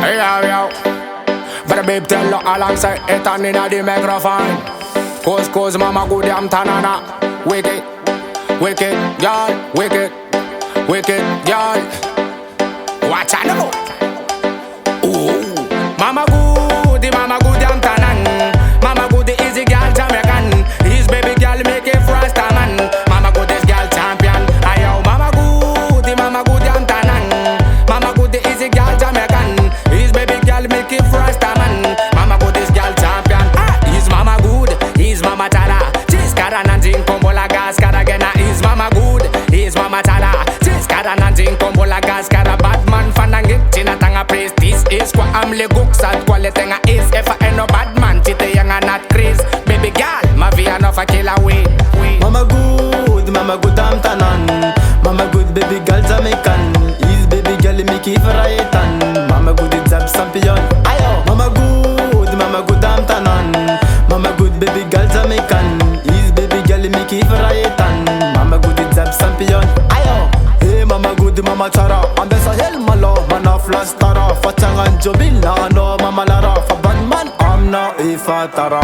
Hey yo, but a babe tell her alongside it and inna the microphone. Cause mama good damn tanana. Wicked, wicked, girl, wicked, wicked, girl. Watch out now. Ooh, mama good damn tanan. Mama good the easy girl Jamaican. His baby girl make it Rasta man. Mama good this girl champion. Ayo, mama good damn tanan. Mama good the easy girl Jamaican. His baby girl make it Rasta man. Mama good this girl champion. His mama good, his mama tada. Jiskara nanjing kombola gas kara gena. His mama good, his mama tada. Jiskara nanjing kombola gas kara. Bad man fanangit china tanga praise. This is kwa amle guksat kwa letenga is. If I ain't no bad man, chite yang not craze. Baby girl, ma via no fa kill away. Mama good am tanan. Mama good baby girl Jamaican. His baby girl make it Raytan. Mama good is a champion. Ayo, mama good am tanan. Mama good baby girl Jamaican. His baby girl make it Raytan. Mama good is a champion. Ayo, hey mama good mama chara. Ambesa hel malo mana flash tara. Fachangan jobil na no mama lara. Fa bad man am na ifa tara.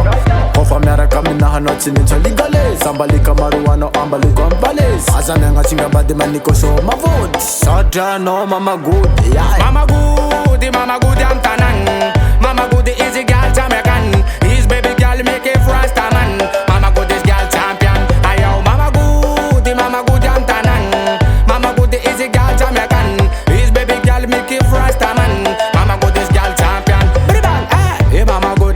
Kofa mera kami na hano chini chali gale. Sambali kamaruano ambali gombales. Azana nga chinga badi maniko show ma vote. Sadra no mama good. Yeah. Mama good am tanan. Mama good the easy girl Jamaican. His baby girl make it Rasta man. Mama good this girl champion. Ayo, mama good am tanan. Mama good the easy girl Jamaican. His baby girl make it Rasta man. Mama good this girl champion. Hey mama good,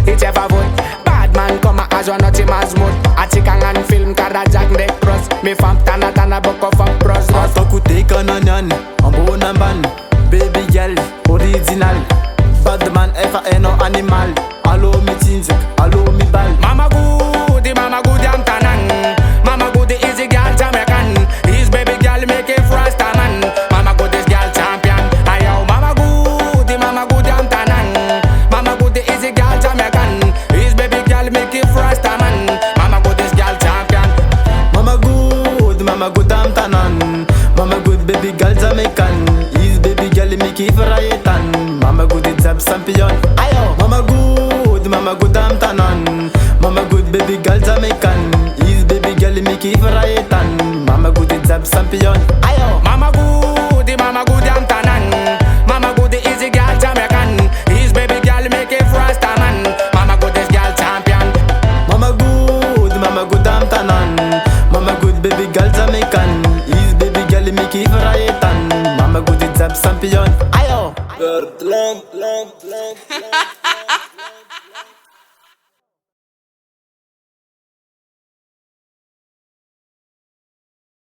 it's your favorite. Bad man come as one not him as mood. A chicken and film kara jack neck cross. Me fam tana boko fam pros. Atakuteka na nyan, ambo namban. Baby girl, original. Bad man ever no animal. Allo me tinzik, allo me bal. Mama good am tanan. Mama good the easy girl Jamaican. His baby girl make it Rasta man. Mama good this girl champion. Ayo, mama good am tanan. Mama good the easy girl Jamaican. His baby girl make it Rasta man. Mama good this girl champion. Mama good am tanan. Mama good baby girl Jamaican. His baby girl make it Raytan. Mama good is a champion. Ayo, mama good am tanan. Mama good baby girl Jamaican. His baby girl make it Raytan. Mama good is a champion. Ayo, mama good am tanan. Mama good the easy girl Jamaican. His baby girl make it Rasta man. Mama good this girl champion. Mama good am tanan. Mama good baby girl Jamaican. His baby girl make it Raytan. Mama good is a champion. Ayo.